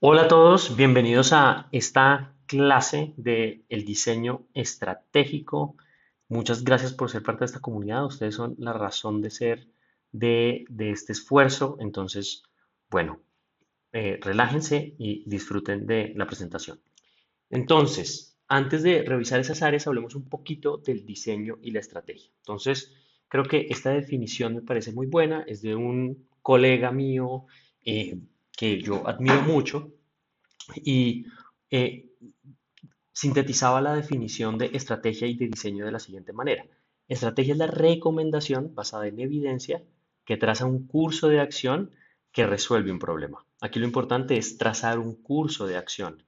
Hola a todos, bienvenidos a esta clase de el diseño estratégico. Muchas gracias por ser parte de esta comunidad. Ustedes son la razón de ser de este esfuerzo. Entonces, bueno, relájense y disfruten de la presentación. Entonces, antes de revisar esas áreas, hablemos un poquito del diseño y la estrategia. Entonces, creo que esta definición me parece muy buena. Es de un colega mío que yo admiro mucho y eh, sintetizaba la definición de estrategia y de diseño de la siguiente manera. Estrategia es la recomendación basada en evidencia que traza un curso de acción que resuelve un problema. Aquí lo importante es trazar un curso de acción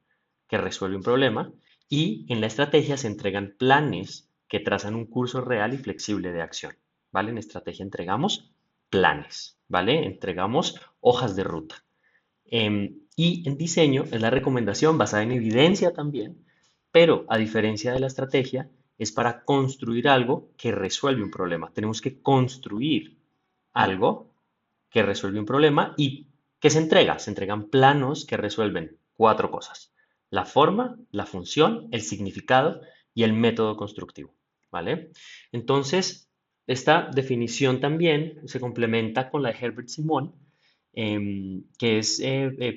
que resuelve un problema y en la estrategia se entregan planes que trazan un curso real y flexible de acción. ¿Vale? En estrategia entregamos planes, ¿vale? Entregamos hojas de ruta. Y en diseño es la recomendación basada en evidencia también, pero a diferencia de la estrategia, es para construir algo que resuelve un problema. Tenemos que construir algo que resuelve un problema y que se entrega. Se entregan planos que resuelven cuatro cosas: la forma, la función, el significado y el método constructivo. ¿Vale? Entonces, esta definición también se complementa con la de Herbert Simon, que es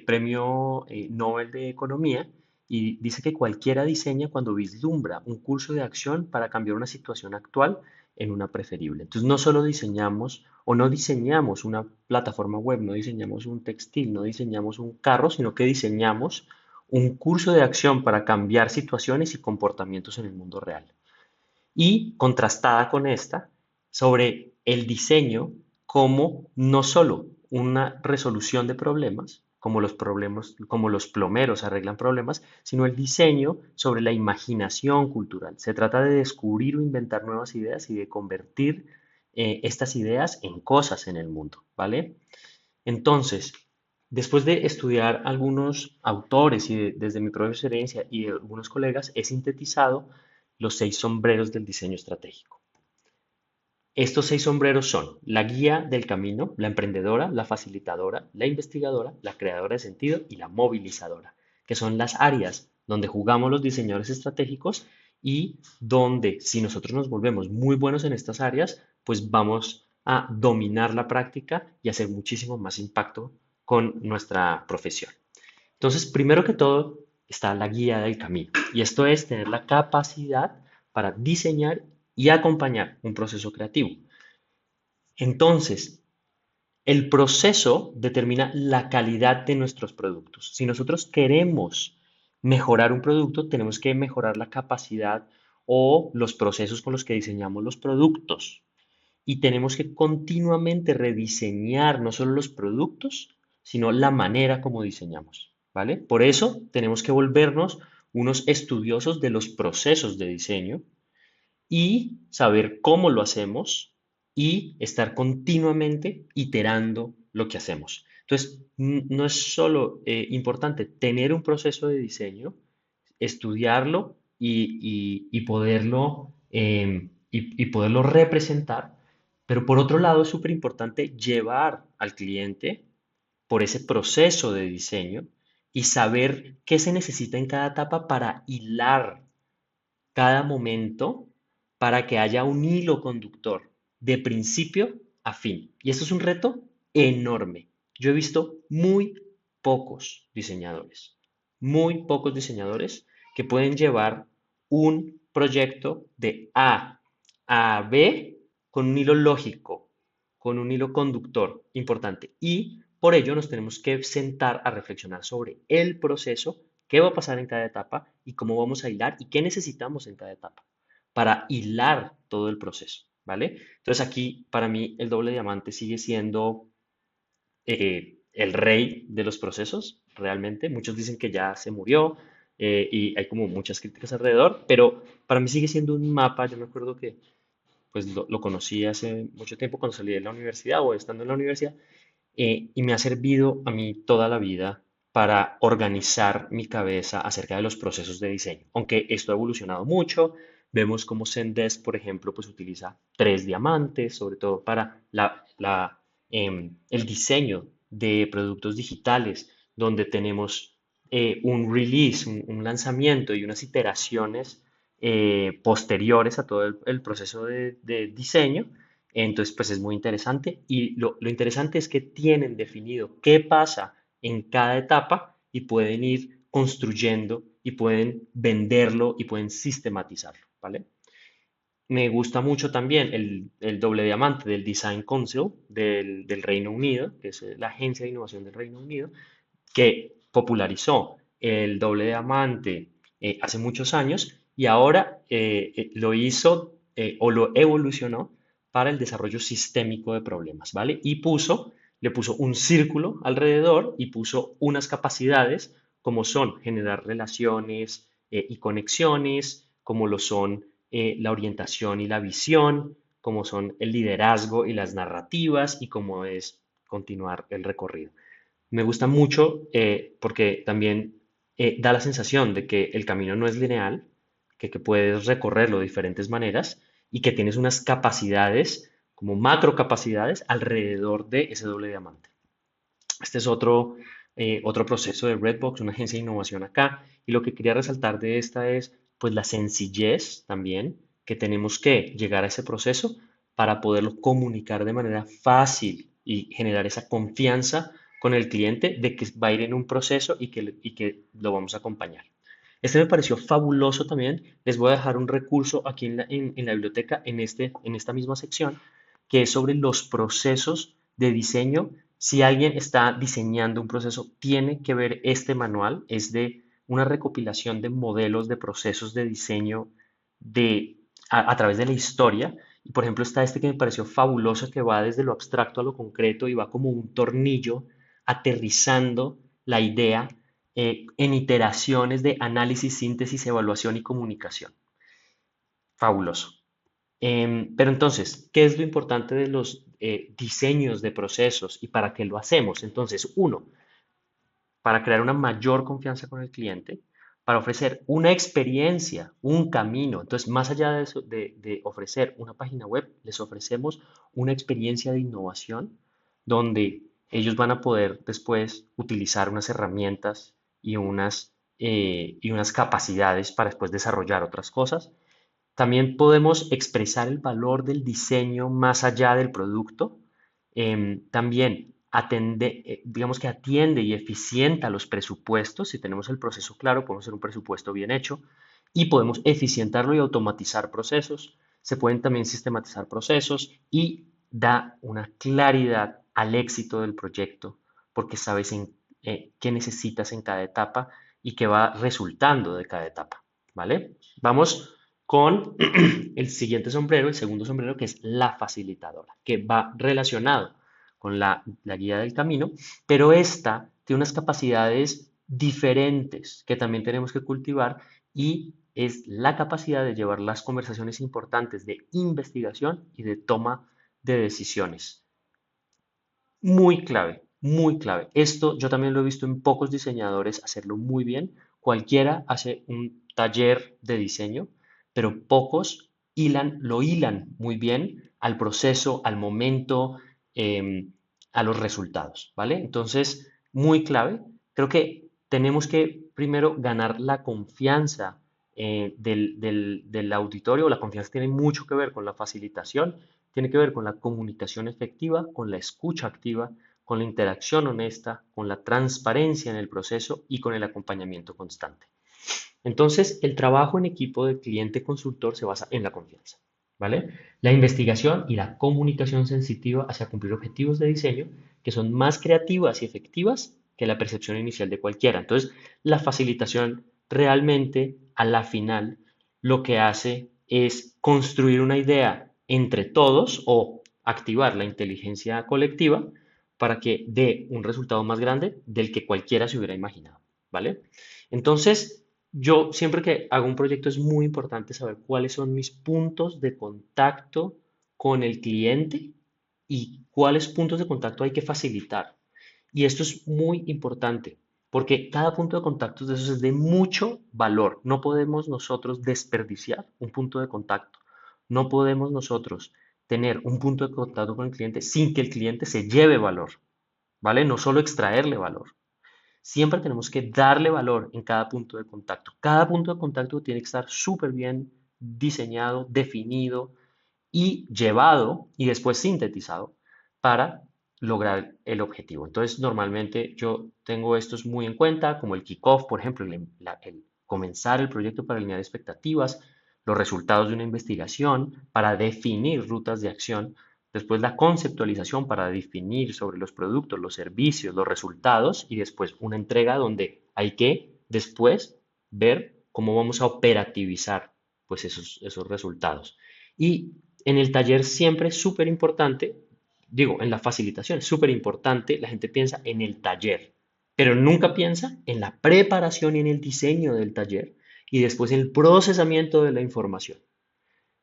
premio Nobel de Economía, y dice que cualquiera diseña cuando vislumbra un curso de acción para cambiar una situación actual en una preferible. Entonces, no solo diseñamos o no diseñamos una plataforma web, no diseñamos un textil, no diseñamos un carro, sino que diseñamos un curso de acción para cambiar situaciones y comportamientos en el mundo real. Y contrastada con esta, sobre el diseño como no solo una resolución de problemas, como los plomeros arreglan problemas, sino el diseño sobre la imaginación cultural. Se trata de descubrir o inventar nuevas ideas y de convertir estas ideas en cosas en el mundo, ¿vale? Entonces, después de estudiar algunos autores y desde mi propia experiencia y de algunos colegas, he sintetizado los 6 sombreros del diseño estratégico. Estos 6 sombreros son la guía del camino, la emprendedora, la facilitadora, la investigadora, la creadora de sentido y la movilizadora, que son las áreas donde jugamos los diseñadores estratégicos y donde, si nosotros nos volvemos muy buenos en estas áreas, pues vamos a dominar la práctica y hacer muchísimo más impacto con nuestra profesión. Entonces, primero que todo, está la guía del camino. Y esto es tener la capacidad para diseñar y acompañar un proceso creativo. Entonces, el proceso determina la calidad de nuestros productos. Si nosotros queremos mejorar un producto, tenemos que mejorar la capacidad o los procesos con los que diseñamos los productos. Y tenemos que continuamente rediseñar no solo los productos, sino la manera como diseñamos, ¿vale? Por eso tenemos que volvernos unos estudiosos de los procesos de diseño y saber cómo lo hacemos y estar continuamente iterando lo que hacemos. Entonces, no es solo importante tener un proceso de diseño, estudiarlo y poderlo, y poderlo representar, pero por otro lado es súper importante llevar al cliente por ese proceso de diseño y saber qué se necesita en cada etapa para hilar cada momento para que haya un hilo conductor de principio a fin. Y esto es un reto enorme. Yo he visto muy pocos diseñadores que pueden llevar un proyecto de A B con un hilo lógico, con un hilo conductor importante. Y por ello nos tenemos que sentar a reflexionar sobre el proceso, qué va a pasar en cada etapa y cómo vamos a hilar y qué necesitamos en cada etapa para hilar todo el proceso, ¿vale? Entonces aquí para mí el doble diamante sigue siendo el rey de los procesos, realmente. Muchos dicen que ya se murió y hay como muchas críticas alrededor, pero para mí sigue siendo un mapa. Yo me acuerdo que pues lo conocí hace mucho tiempo cuando salí de la universidad o estando en la universidad, y me ha servido a mí toda la vida para organizar mi cabeza acerca de los procesos de diseño. Aunque esto ha evolucionado mucho, vemos como Zendesk, por ejemplo, pues utiliza 3 diamantes, sobre todo para el diseño de productos digitales, donde tenemos un release, un lanzamiento y unas iteraciones posteriores a todo el proceso de diseño. Entonces, pues es muy interesante y lo interesante es que tienen definido qué pasa en cada etapa y pueden ir construyendo y pueden venderlo y pueden sistematizarlo, ¿vale? Me gusta mucho también el doble diamante del Design Council del Reino Unido, que es la agencia de innovación del Reino Unido, que popularizó el doble diamante hace muchos años y ahora lo hizo o lo evolucionó para el desarrollo sistémico de problemas, ¿vale? Y le puso un círculo alrededor y puso unas capacidades como son generar relaciones y conexiones, como lo son la orientación y la visión, como son el liderazgo y las narrativas y cómo es continuar el recorrido. Me gusta mucho porque también da la sensación de que el camino no es lineal, que puedes recorrerlo de diferentes maneras y que tienes unas capacidades, como macro capacidades, alrededor de ese doble diamante. Este es otro proceso de Redbox, una agencia de innovación acá. Y lo que quería resaltar de esta es pues la sencillez también que tenemos que llegar a ese proceso para poderlo comunicar de manera fácil y generar esa confianza con el cliente de que va a ir en un proceso y que lo vamos a acompañar. Este me pareció fabuloso también. Les voy a dejar un recurso aquí en la biblioteca, en esta misma sección, que es sobre los procesos de diseño. Si alguien está diseñando un proceso, tiene que ver este manual. Es de una recopilación de modelos de procesos de diseño a través de la historia. Y por ejemplo está este que me pareció fabuloso, que va desde lo abstracto a lo concreto y va como un tornillo aterrizando la idea en iteraciones de análisis, síntesis, evaluación y comunicación. Fabuloso. Pero entonces, ¿qué es lo importante de los diseños de procesos y para qué lo hacemos? Entonces, uno, para crear una mayor confianza con el cliente, para ofrecer una experiencia, un camino. Entonces, más allá de eso, de ofrecer una página web, les ofrecemos una experiencia de innovación donde ellos van a poder después utilizar unas herramientas y unas capacidades para después desarrollar otras cosas. También podemos expresar el valor del diseño más allá del producto. También digamos que atiende y eficienta los presupuestos. Si tenemos el proceso claro, podemos hacer un presupuesto bien hecho y podemos eficientarlo y automatizar procesos. Se pueden también sistematizar procesos y da una claridad al éxito del proyecto porque sabes qué necesitas en cada etapa y qué va resultando de cada etapa. ¿Vale? Vamos con el siguiente sombrero, el segundo sombrero, que es la facilitadora, que va relacionado con la guía del camino, pero esta tiene unas capacidades diferentes que también tenemos que cultivar y es la capacidad de llevar las conversaciones importantes de investigación y de toma de decisiones. Muy clave, muy clave. Esto yo también lo he visto en pocos diseñadores hacerlo muy bien. Cualquiera hace un taller de diseño, pero pocos lo hilan muy bien al proceso, al momento, em, a los resultados, ¿vale? Entonces, muy clave. Creo que tenemos que primero ganar la confianza del auditorio. La confianza tiene mucho que ver con la facilitación, tiene que ver con la comunicación efectiva, con la escucha activa, con la interacción honesta, con la transparencia en el proceso y con el acompañamiento constante. Entonces, el trabajo en equipo del cliente consultor se basa en la confianza, ¿vale? La investigación y la comunicación sensitiva hacia cumplir objetivos de diseño que son más creativas y efectivas que la percepción inicial de cualquiera. Entonces, la facilitación realmente a la final lo que hace es construir una idea entre todos o activar la inteligencia colectiva para que dé un resultado más grande del que cualquiera se hubiera imaginado, ¿vale? Entonces, yo siempre que hago un proyecto es muy importante saber cuáles son mis puntos de contacto con el cliente y cuáles puntos de contacto hay que facilitar. Y esto es muy importante porque cada punto de contacto de esos es de mucho valor. No podemos nosotros desperdiciar un punto de contacto. No podemos nosotros tener un punto de contacto con el cliente sin que el cliente se lleve valor, ¿vale? No solo extraerle valor. Siempre tenemos que darle valor en cada punto de contacto. Cada punto de contacto tiene que estar súper bien diseñado, definido y llevado y después sintetizado para lograr el objetivo. Entonces, normalmente yo tengo estos muy en cuenta, como el kickoff, por ejemplo, el comenzar el proyecto para alinear expectativas, los resultados de una investigación para definir rutas de acción, después la conceptualización para definir sobre los productos, los servicios, los resultados y después una entrega donde hay que después ver cómo vamos a operativizar pues esos resultados. Y en el taller siempre es súper importante, digo, en la facilitación es súper importante, la gente piensa en el taller, pero nunca piensa en la preparación y en el diseño del taller y después en el procesamiento de la información.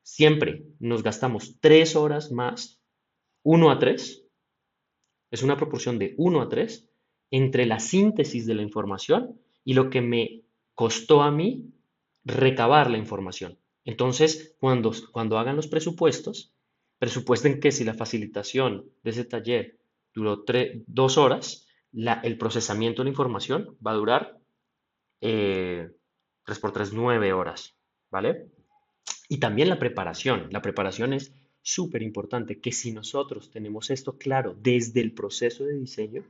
Siempre nos gastamos 3 horas más, 1 a 3, es una proporción de 1 a 3 entre la síntesis de la información y lo que me costó a mí recabar la información. Entonces, cuando hagan los presupuestos, presupuesten que si la facilitación de ese taller duró 2 horas, el procesamiento de la información va a durar 3 por 3, 9 horas, ¿vale? Y también la preparación. La preparación es súper importante, que si nosotros tenemos esto claro desde el proceso de diseño,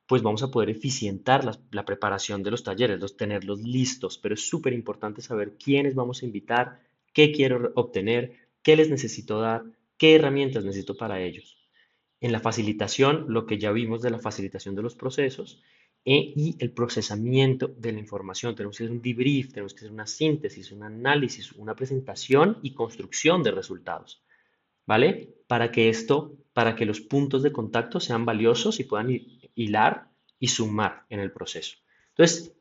pues vamos a poder eficientar la preparación de los talleres, tenerlos listos, pero es súper importante saber quiénes vamos a invitar, qué quiero obtener, qué les necesito dar, qué herramientas necesito para ellos. En la facilitación, lo que ya vimos de la facilitación de los procesos y el procesamiento de la información. Tenemos que hacer un debrief, tenemos que hacer una síntesis, un análisis, una presentación y construcción de resultados. ¿Vale? Para que los puntos de contacto sean valiosos y puedan hilar y sumar en el proceso. Entonces,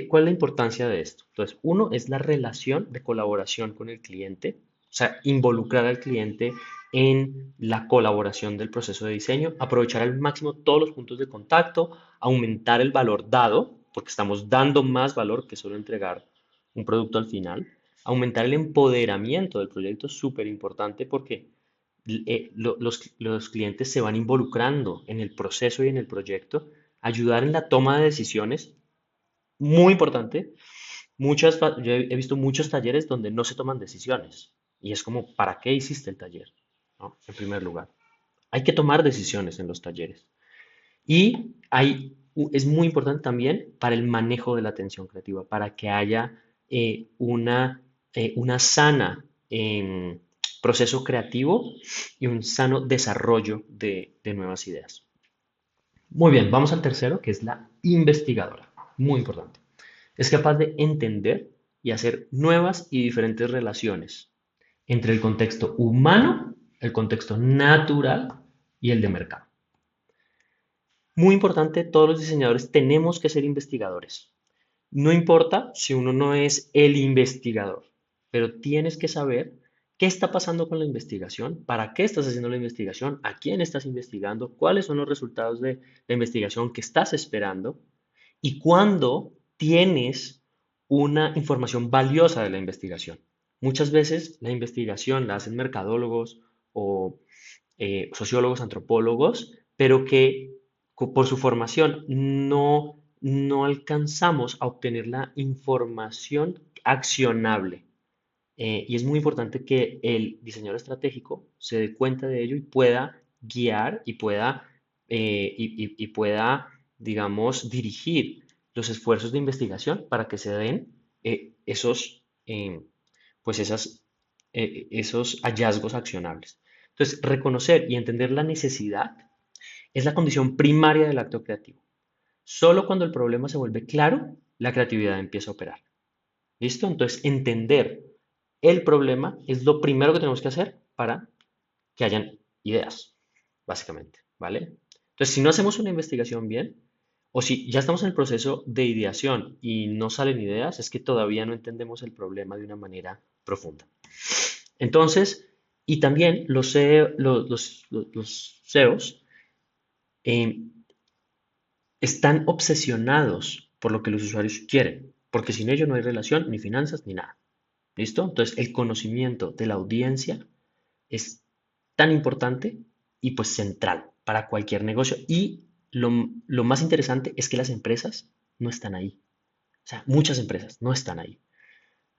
¿cuál es la importancia de esto? Entonces, uno es la relación de colaboración con el cliente, o sea, involucrar al cliente en la colaboración del proceso de diseño, aprovechar al máximo todos los puntos de contacto, aumentar el valor dado, porque estamos dando más valor que solo entregar un producto al final. Aumentar el empoderamiento del proyecto es súper importante porque los clientes se van involucrando en el proceso y en el proyecto. Ayudar en la toma de decisiones, muy importante. Yo he visto muchos talleres donde no se toman decisiones y es como, ¿para qué hiciste el taller? ¿No? En primer lugar, hay que tomar decisiones en los talleres. Y es muy importante también para el manejo de la atención creativa, para que haya una sana proceso creativo y un sano desarrollo de nuevas ideas. Muy bien, vamos al tercero, que es la investigadora. Muy importante. Es capaz de entender y hacer nuevas y diferentes relaciones entre el contexto humano, el contexto natural y el de mercado. Muy importante, todos los diseñadores tenemos que ser investigadores. No importa si uno no es el investigador, pero tienes que saber qué está pasando con la investigación, para qué estás haciendo la investigación, a quién estás investigando, cuáles son los resultados de la investigación que estás esperando y cuándo tienes una información valiosa de la investigación. Muchas veces la investigación la hacen mercadólogos o sociólogos, antropólogos, pero que por su formación no alcanzamos a obtener la información accionable. Y es muy importante que el diseñador estratégico se dé cuenta de ello y pueda guiar y pueda, digamos, dirigir los esfuerzos de investigación para que se den eh, pues esos hallazgos accionables. Entonces, reconocer y entender la necesidad es la condición primaria del acto creativo. Solo cuando el problema se vuelve claro, la creatividad empieza a operar. ¿Listo? Entonces, entender el problema es lo primero que tenemos que hacer para que hayan ideas, básicamente, ¿vale? Entonces, si no hacemos una investigación bien, o si ya estamos en el proceso de ideación y no salen ideas, es que todavía no entendemos el problema de una manera profunda. Entonces, y también los CEOs eh, están obsesionados por lo que los usuarios quieren, porque sin ello no hay relación, ni finanzas, ni nada. ¿Listo? Entonces, el conocimiento de la audiencia es tan importante y pues central para cualquier negocio y lo más interesante es que las empresas no están ahí. O sea, muchas empresas no están ahí.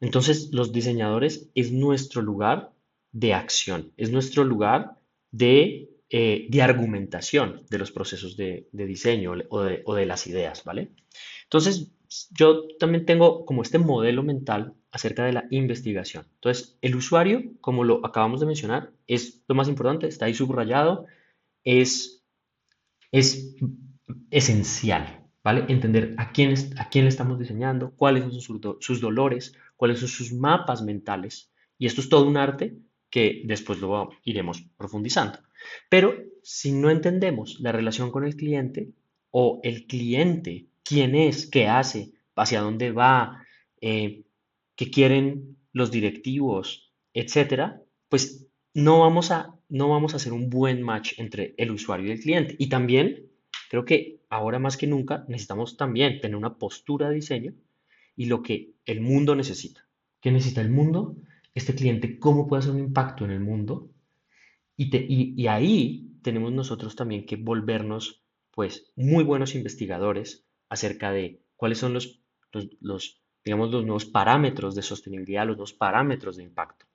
Entonces, los diseñadores es nuestro lugar de acción, es nuestro lugar de argumentación de los procesos de diseño o de las ideas, ¿vale? Entonces, yo también tengo como este modelo mental acerca de la investigación. Entonces, el usuario, como lo acabamos de mencionar, es lo más importante, está ahí subrayado, es es esencial, ¿vale? Entender a quién le estamos diseñando, cuáles son sus dolores, cuáles son sus mapas mentales. Y esto es todo un arte que después lo iremos profundizando. Pero si no entendemos la relación con el cliente o el cliente, quién es, qué hace, hacia dónde va, eh, qué quieren los directivos, etcétera, pues no vamos a hacer un buen match entre el usuario y el cliente. Y también creo que ahora más que nunca necesitamos también tener una postura de diseño y lo que el mundo necesita. ¿Qué necesita el mundo? Este cliente, ¿cómo puede hacer un impacto en el mundo? Y ahí tenemos nosotros también que volvernos, pues, muy buenos investigadores acerca de cuáles son digamos, los nuevos parámetros de sostenibilidad, los nuevos parámetros de impacto.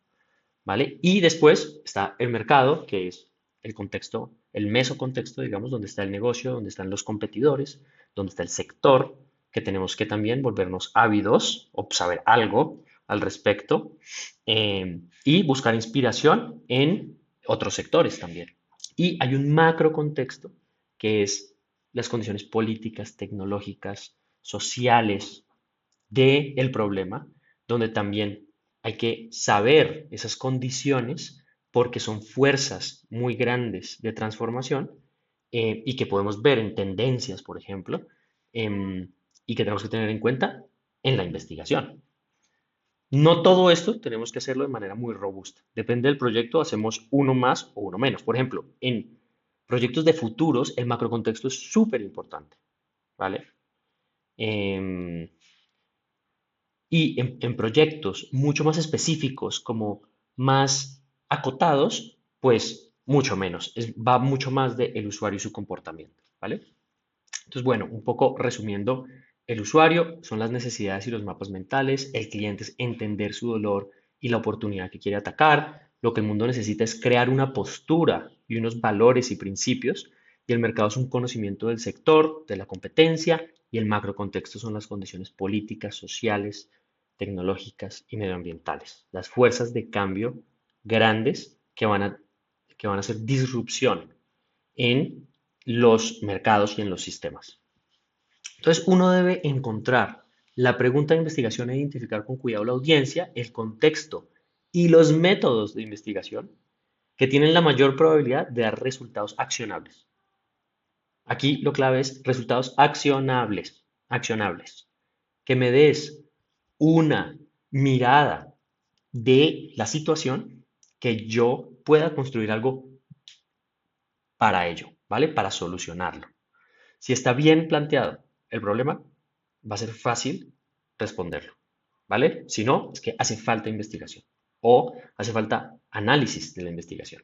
¿Vale? Y después está el mercado, que es el contexto, el mesocontexto, digamos, donde está el negocio, donde están los competidores, donde está el sector, que tenemos que también volvernos ávidos o saber algo al respecto y buscar inspiración en otros sectores también. Y hay un macro contexto que es las condiciones políticas, tecnológicas, sociales del problema, donde también hay que saber esas condiciones porque son fuerzas muy grandes de transformación y que podemos ver en tendencias, por ejemplo, y que tenemos que tener en cuenta en la investigación. No todo esto tenemos que hacerlo de manera muy robusta. Depende del proyecto, hacemos uno más o uno menos. Por ejemplo, en proyectos de futuros, el macrocontexto es súper importante, ¿vale? Em, y en proyectos mucho más específicos, como más acotados, pues mucho menos. Va mucho más del usuario y su comportamiento, ¿vale? Entonces, bueno, un poco resumiendo, el usuario son las necesidades y los mapas mentales, el cliente es entender su dolor y la oportunidad que quiere atacar, lo que el mundo necesita es crear una postura y unos valores y principios, y el mercado es un conocimiento del sector, de la competencia, y el macrocontexto son las condiciones políticas, sociales, tecnológicas y medioambientales, las fuerzas de cambio grandes que van a hacer disrupción en los mercados y en los sistemas. Entonces, uno debe encontrar la pregunta de investigación e identificar con cuidado la audiencia, el contexto y los métodos de investigación que tienen la mayor probabilidad de dar resultados accionables. Aquí lo clave es resultados accionables, accionables. Que me des una mirada de la situación que yo pueda construir algo para ello, ¿vale? Para solucionarlo. Si está bien planteado el problema, va a ser fácil responderlo, ¿vale? Si no, es que hace falta investigación o hace falta análisis de la investigación.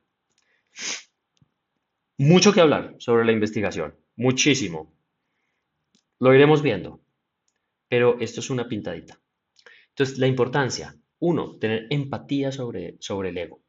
Mucho que hablar sobre la investigación, muchísimo. Lo iremos viendo, pero esto es una pintadita. Entonces, la importancia, uno, tener empatía sobre el ego,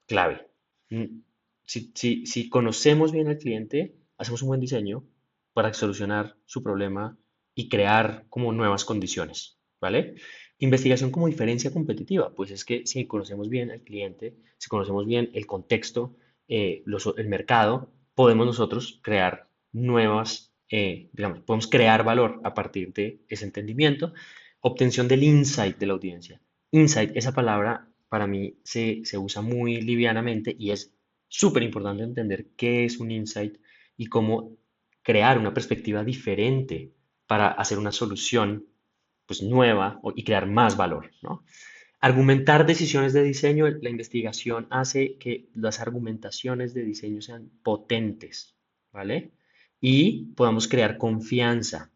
clave. Mm, si conocemos bien al cliente, hacemos un buen diseño para solucionar su problema y crear como nuevas condiciones, ¿vale? Investigación como diferencia competitiva, pues es que si conocemos bien al cliente, si conocemos bien el contexto, el mercado, podemos nosotros crear nuevas, digamos, podemos crear valor a partir de ese entendimiento. Obtención del insight de la audiencia. Insight, esa palabra para mí se usa muy livianamente y es súper importante entender qué es un insight y cómo crear una perspectiva diferente para hacer una solución pues, nueva y crear más valor, ¿no? Argumentar decisiones de diseño, la investigación hace que las argumentaciones de diseño sean potentes, ¿vale? Y podamos crear confianza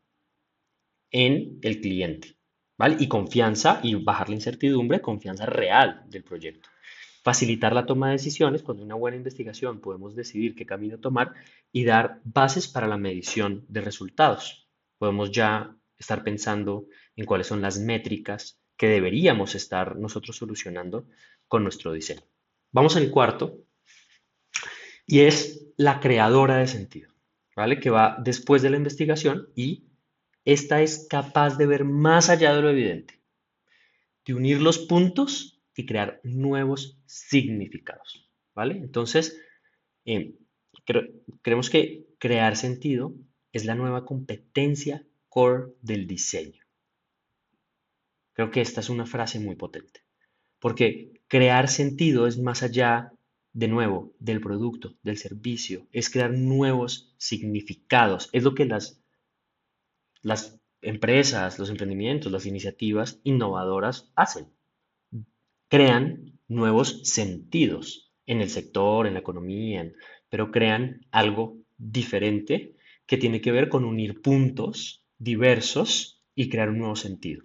en el cliente, ¿vale? Y confianza y bajar la incertidumbre, confianza real del proyecto. facilitar la toma de decisiones. Cuando hay una buena investigación podemos decidir qué camino tomar y dar bases para la medición de resultados. Podemos ya estar pensando en cuáles son las métricas que deberíamos estar nosotros solucionando con nuestro diseño. Vamos al cuarto, y es la creadora de sentido, ¿vale? Que va después de la investigación y esta es capaz de ver más allá de lo evidente, de unir los puntos y crear nuevos significados, ¿vale? Entonces, eh, cre- creemos que crear sentido es la nueva competencia core del diseño. Creo que esta es una frase muy potente, porque crear sentido es más allá, de nuevo, del producto, del servicio, es crear nuevos significados, es lo que las empresas, los emprendimientos, las iniciativas innovadoras hacen. Crean nuevos sentidos en el sector, en la economía, pero crean algo diferente que tiene que ver con unir puntos diversos y crear un nuevo sentido.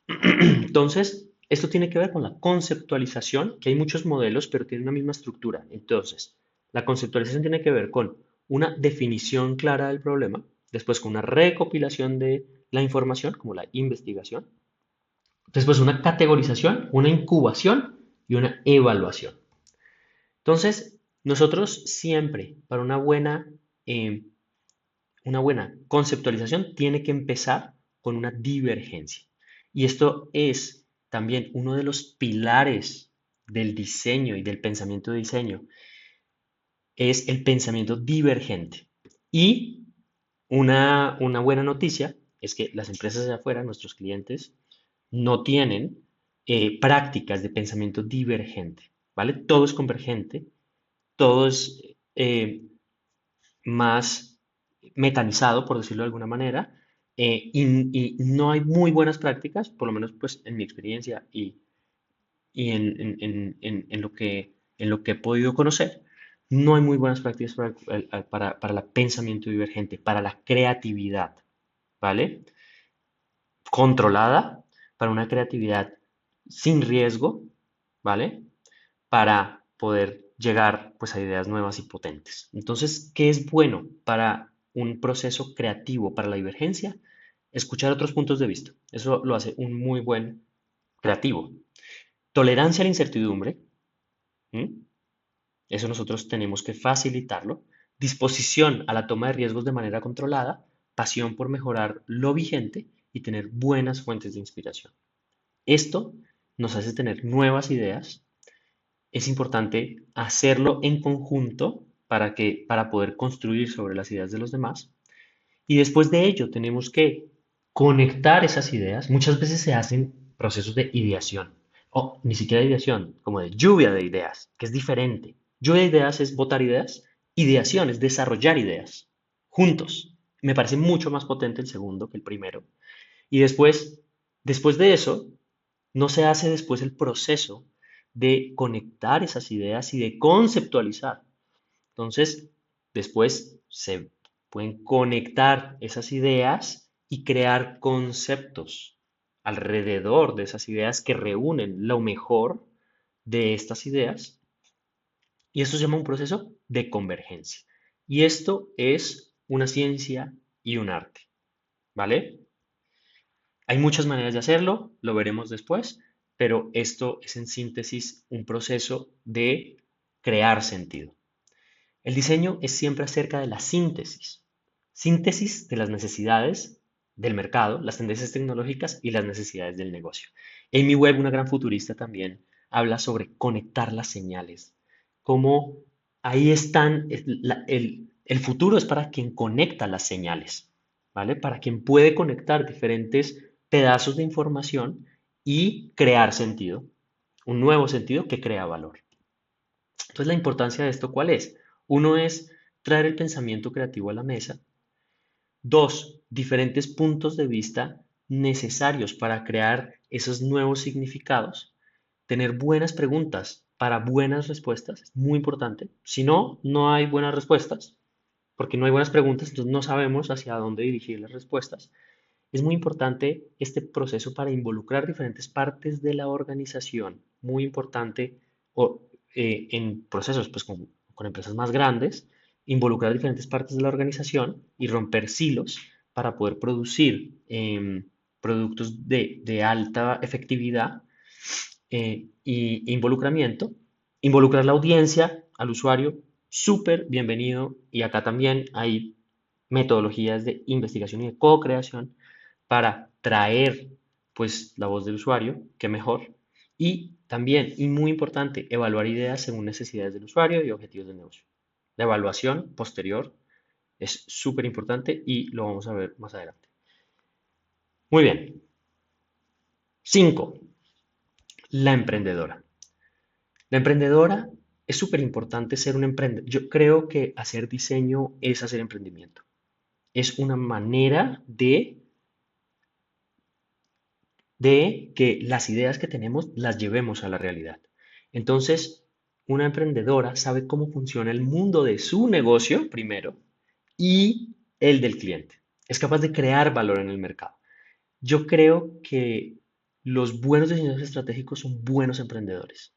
Entonces, esto tiene que ver con la conceptualización, que hay muchos modelos, pero tienen una misma estructura. Entonces, la conceptualización tiene que ver con una definición clara del problema, después con una recopilación de la información, como la investigación, después una categorización, una incubación y una evaluación. Entonces, nosotros siempre, para eh, una buena conceptualización, tiene que empezar con una divergencia. Y esto es también uno de los pilares del diseño y del pensamiento de diseño, es el pensamiento divergente. Y una buena noticia es que las empresas de afuera, nuestros clientes, no tienen prácticas de pensamiento divergente, ¿vale? Todo es convergente, todo es más mecanizado, por decirlo de alguna manera, y no hay muy buenas prácticas, por lo menos pues en mi experiencia y en lo que he podido conocer, no hay muy buenas prácticas para el pensamiento divergente, para la creatividad, ¿vale? Controlada, para una creatividad sin riesgo, ¿vale? Para poder llegar pues a ideas nuevas y potentes. Entonces, ¿qué es bueno para un proceso creativo, para la divergencia? Escuchar otros puntos de vista. Eso lo hace un muy buen creativo. Tolerancia a la incertidumbre. ¿M? Eso nosotros tenemos que facilitarlo. Disposición a la toma de riesgos de manera controlada. Pasión por mejorar lo vigente y tener buenas fuentes de inspiración. Esto nos hace tener nuevas ideas. Es importante hacerlo en conjunto para poder construir sobre las ideas de los demás. Y después de ello tenemos que conectar esas ideas. Muchas veces se hacen procesos de ideación, o ni siquiera ideación, como de lluvia de ideas, que es diferente. Lluvia de ideas es botar ideas, ideación es desarrollar ideas juntos. Me parece mucho más potente el segundo que el primero. Y después de eso, no se hace después el proceso de conectar esas ideas y de conceptualizar. Entonces, después se pueden conectar esas ideas y crear conceptos alrededor de esas ideas que reúnen lo mejor de estas ideas. Y esto se llama un proceso de convergencia. Y esto es una ciencia y un arte, ¿vale? Hay muchas maneras de hacerlo, lo veremos después, pero esto es en síntesis un proceso de crear sentido. El diseño es siempre acerca de la síntesis, síntesis de las necesidades del mercado, las tendencias tecnológicas y las necesidades del negocio. Amy Webb, una gran futurista, también habla sobre conectar las señales, cómo ahí están, el futuro es para quien conecta las señales, ¿vale? Para quien puede conectar diferentes pedazos de información y crear sentido, un nuevo sentido que crea valor. Entonces, la importancia de esto, ¿cuál es? Uno es traer el pensamiento creativo a la mesa. Dos, diferentes puntos de vista necesarios para crear esos nuevos significados. Tener buenas preguntas para buenas respuestas es muy importante. Si no, no hay buenas respuestas, porque no hay buenas preguntas, entonces no sabemos hacia dónde dirigir las respuestas. Es muy importante este proceso para involucrar diferentes partes de la organización. Muy importante en procesos pues, con empresas más grandes, involucrar diferentes partes de la organización y romper silos para poder producir productos de alta efectividad y involucramiento. Involucrar la audiencia, al usuario, súper bienvenido. Y acá también hay metodologías de investigación y de co-creación para traer pues la voz del usuario, que mejor. Y también, y muy importante, evaluar ideas según necesidades del usuario y objetivos del negocio. La evaluación posterior es súper importante y lo vamos a ver más adelante. Muy bien. 5. La emprendedora. La emprendedora es súper importante ser un emprendedor. Yo creo que hacer diseño es hacer emprendimiento. Es una manera de que las ideas que tenemos las llevemos a la realidad. Entonces, una emprendedora sabe cómo funciona el mundo de su negocio primero y el del cliente. Es capaz de crear valor en el mercado. Yo creo que los buenos diseñadores estratégicos son buenos emprendedores.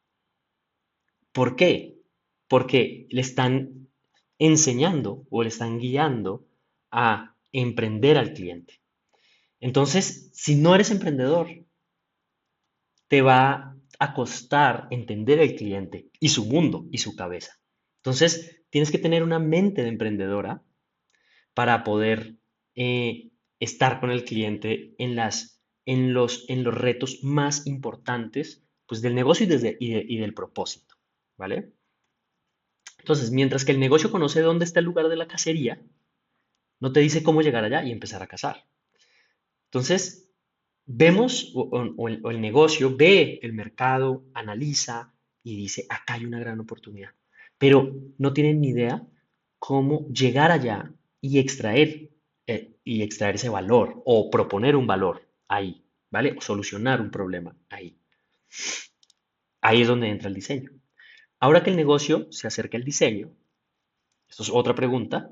¿Por qué? Porque le están enseñando o le están guiando a emprender al cliente. Entonces, si no eres emprendedor, te va a costar entender el cliente y su mundo y su cabeza. Entonces, tienes que tener una mente de emprendedora para poder estar con el cliente en los retos más importantes pues, del negocio y del propósito. ¿Vale? Entonces, mientras que el negocio conoce dónde está el lugar de la cacería, no te dice cómo llegar allá y empezar a cazar. Entonces, vemos o el negocio ve el mercado, analiza y dice, acá hay una gran oportunidad, pero no tienen ni idea cómo llegar allá y extraer ese valor o proponer un valor ahí, ¿vale? O solucionar un problema ahí. Ahí es donde entra el diseño. Ahora que el negocio se acerca al diseño, esto es otra pregunta.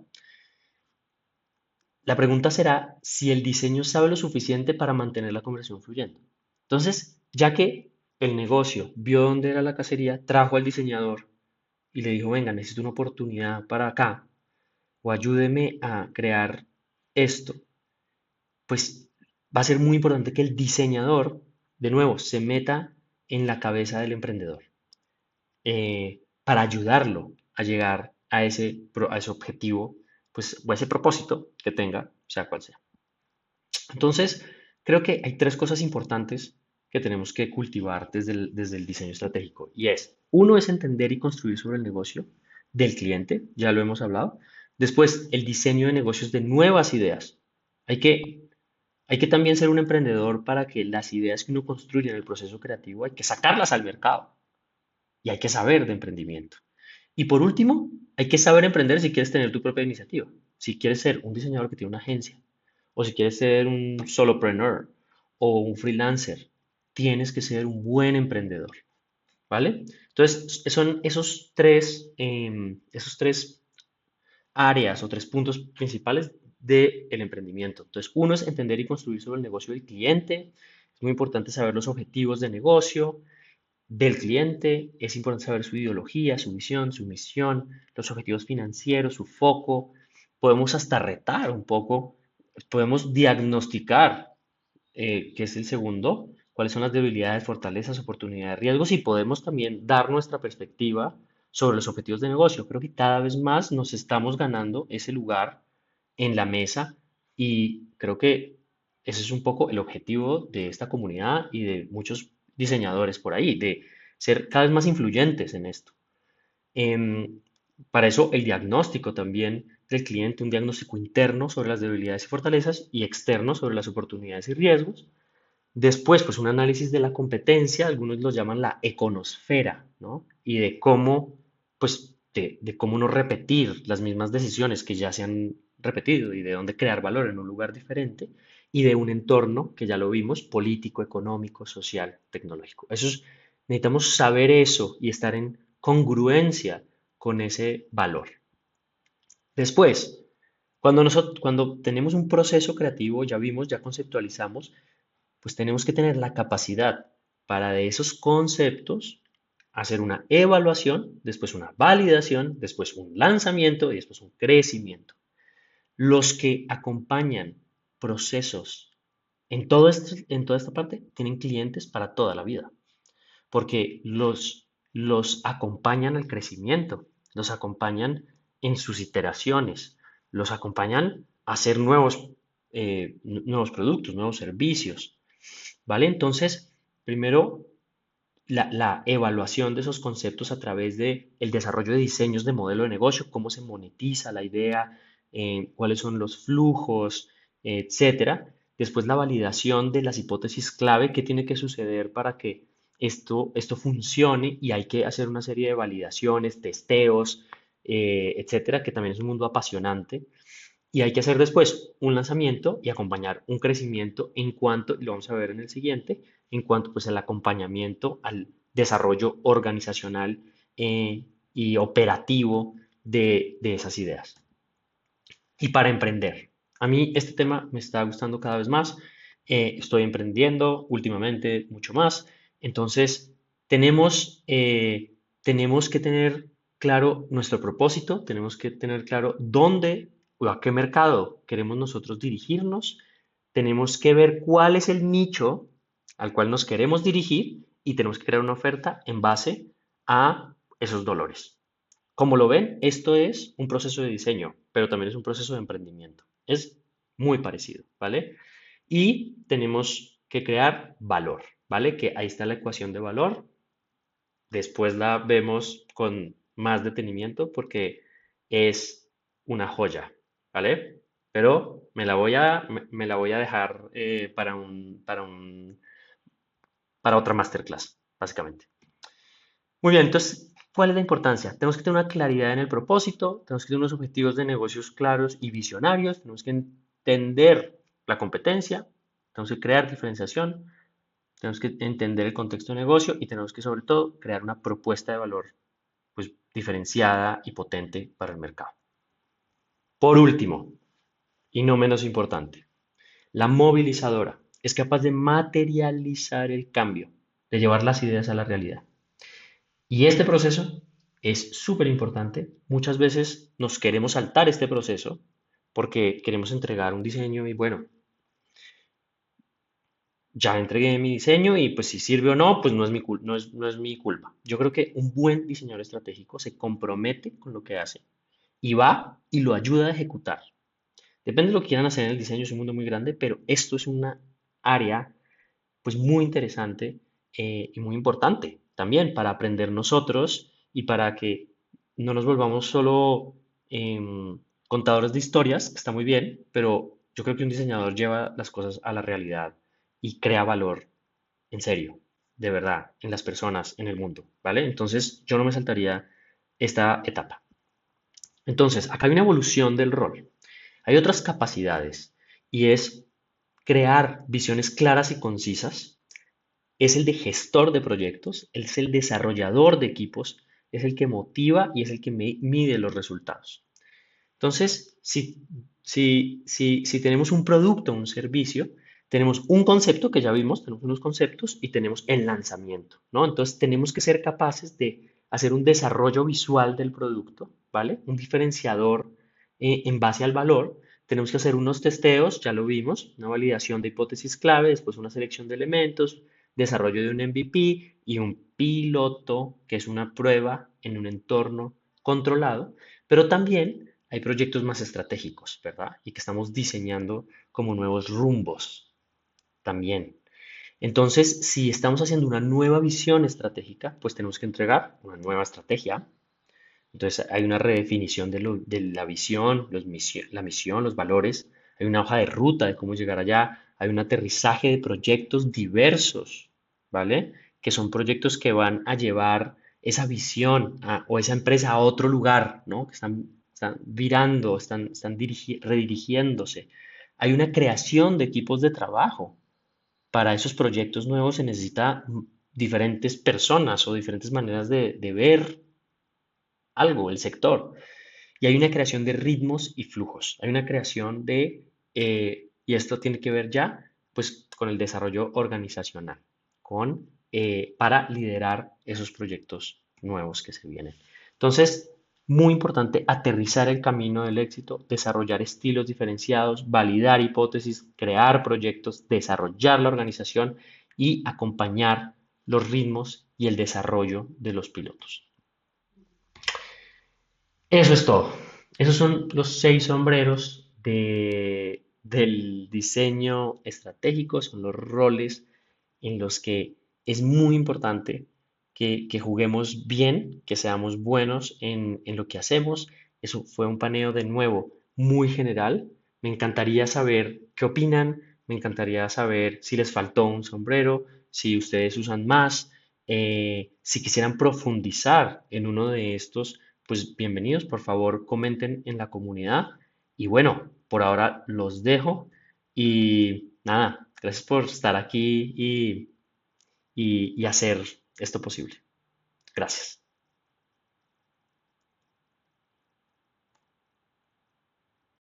La pregunta será si el diseño sabe lo suficiente para mantener la conversación fluyendo. Entonces, ya que el negocio vio dónde era la cacería, trajo al diseñador y le dijo, venga, necesito una oportunidad para acá o ayúdeme a crear esto, pues va a ser muy importante que el diseñador, de nuevo, se meta en la cabeza del emprendedor para ayudarlo a llegar a ese objetivo, pues, o a ese propósito que tenga, sea cual sea. Entonces, creo que hay tres cosas importantes que tenemos que cultivar desde el diseño estratégico. Y uno es entender y construir sobre el negocio del cliente, ya lo hemos hablado. Después, el diseño de negocios de nuevas ideas. Hay que, hay que también ser un emprendedor para que las ideas que uno construye en el proceso creativo hay que sacarlas al mercado y hay que saber de emprendimiento. Y por último, hay que saber emprender si quieres tener tu propia iniciativa. Si quieres ser un diseñador que tiene una agencia, o si quieres ser un solopreneur o un freelancer, tienes que ser un buen emprendedor, ¿vale? Entonces, son esos tres áreas o tres puntos principales del emprendimiento. Entonces, uno es entender y construir sobre el negocio del cliente. Es muy importante saber los objetivos de negocio del cliente, es importante saber su ideología, su visión, su misión, los objetivos financieros, su foco. Podemos hasta retar un poco, podemos diagnosticar, que es el segundo, cuáles son las debilidades, fortalezas, oportunidades, riesgos y podemos también dar nuestra perspectiva sobre los objetivos de negocio. Creo que cada vez más nos estamos ganando ese lugar en la mesa y creo que ese es un poco el objetivo de esta comunidad y de muchos diseñadores por ahí, de ser cada vez más influyentes en esto. Em, para eso el diagnóstico también del cliente, un diagnóstico interno sobre las debilidades y fortalezas y externo sobre las oportunidades y riesgos. Después, pues un análisis de la competencia, algunos lo llaman la econosfera, ¿no? Y de cómo, pues, de cómo no repetir las mismas decisiones que ya se han repetido y de dónde crear valor en un lugar diferente y de un entorno que ya lo vimos, político, económico, social, tecnológico. Necesitamos saber eso y estar en congruencia con ese valor. Después, cuando tenemos un proceso creativo, ya vimos, ya conceptualizamos, pues tenemos que tener la capacidad para de esos conceptos hacer una evaluación, después una validación, después un lanzamiento y después un crecimiento. Los que acompañan procesos en toda esta parte tienen clientes para toda la vida, porque los acompañan al crecimiento, los acompañan en sus iteraciones, los acompañan a hacer nuevos productos, nuevos servicios, ¿vale? Entonces, primero, la evaluación de esos conceptos a través de el desarrollo de diseños de modelo de negocio, cómo se monetiza la idea, cuáles son los flujos, etcétera. Después la validación de las hipótesis clave, qué tiene que suceder para que esto funcione y hay que hacer una serie de validaciones, testeos, etcétera, que también es un mundo apasionante. Y hay que hacer después un lanzamiento y acompañar un crecimiento en cuanto, y lo vamos a ver en el siguiente, en cuanto pues al acompañamiento al desarrollo organizacional y operativo de esas ideas. Y para emprender, a mí este tema me está gustando cada vez más. Estoy emprendiendo últimamente mucho más. Entonces, tenemos que tener claro nuestro propósito, tenemos que tener claro dónde o a qué mercado queremos nosotros dirigirnos. Tenemos que ver cuál es el nicho al cual nos queremos dirigir y tenemos que crear una oferta en base a esos dolores. Como lo ven, esto es un proceso de diseño, pero también es un proceso de emprendimiento. Es muy parecido, ¿vale? Y tenemos que crear valor, ¿vale? Que ahí está la ecuación de valor. Después la vemos con más detenimiento porque es una joya, ¿vale? Pero me la voy a dejar para otra masterclass, básicamente. Muy bien, entonces, ¿cuál es la importancia? Tenemos que tener una claridad en el propósito, tenemos que tener unos objetivos de negocios claros y visionarios, tenemos que entender la competencia, tenemos que crear diferenciación, tenemos que entender el contexto de negocio y tenemos que, sobre todo, crear una propuesta de valor pues, diferenciada y potente para el mercado. Por último, y no menos importante, la movilizadora es capaz de materializar el cambio, de llevar las ideas a la realidad. Y este proceso es súper importante. Muchas veces nos queremos saltar este proceso porque queremos entregar un diseño y bueno, ya entregué mi diseño y pues si sirve o no, pues no es mi culpa. Yo creo que un buen diseñador estratégico se compromete con lo que hace y va y lo ayuda a ejecutar. Depende de lo que quieran hacer en el diseño, es un mundo muy grande, pero esto es una área pues muy interesante y muy importante también para aprender nosotros y para que no nos volvamos solo contadores de historias, que está muy bien, pero yo creo que un diseñador lleva las cosas a la realidad y crea valor en serio, de verdad, en las personas, en el mundo, ¿vale? Entonces yo no me saltaría esta etapa. Entonces, acá hay una evolución del rol. Hay otras capacidades y es crear visiones claras y concisas, es el de gestor de proyectos, es el desarrollador de equipos, es el que motiva y es el que mide los resultados. Entonces, si tenemos un producto o un servicio, tenemos un concepto que ya vimos, tenemos unos conceptos y tenemos el lanzamiento, ¿no? Entonces, tenemos que ser capaces de hacer un desarrollo visual del producto, ¿vale? Un diferenciador en base al valor. Tenemos que hacer unos testeos, ya lo vimos, una validación de hipótesis clave, después una selección de elementos, desarrollo de un MVP y un piloto, que es una prueba en un entorno controlado, pero también hay proyectos más estratégicos, ¿verdad? Y que estamos diseñando como nuevos rumbos también. Entonces, si estamos haciendo una nueva visión estratégica, pues tenemos que entregar una nueva estrategia. Entonces, hay una redefinición de la visión, la misión, los valores. Hay una hoja de ruta de cómo llegar allá. Hay un aterrizaje de proyectos diversos, ¿vale? Que son proyectos que van a llevar esa visión o esa empresa a otro lugar, ¿no? Que están virando, redirigiéndose. Hay una creación de equipos de trabajo. Para esos proyectos nuevos se necesita diferentes personas o diferentes maneras de ver algo, el sector. Y hay una creación de ritmos y flujos. Hay una creación y esto tiene que ver ya, pues, con el desarrollo organizacional, con para liderar esos proyectos nuevos que se vienen. Entonces, muy importante aterrizar el camino del éxito, desarrollar estilos diferenciados, validar hipótesis, crear proyectos, desarrollar la organización y acompañar los ritmos y el desarrollo de los pilotos. Eso es todo. Esos son los 6 sombreros del diseño estratégico, son los roles en los que es muy importante que juguemos bien, que seamos buenos en lo que hacemos. Eso fue un paneo de nuevo muy general. Me encantaría saber qué opinan, me encantaría saber si les faltó un sombrero, si ustedes usan más, si quisieran profundizar en uno de estos, pues bienvenidos, por favor comenten en la comunidad. Y bueno, por ahora los dejo y nada, gracias por estar aquí y hacer esto posible. Gracias.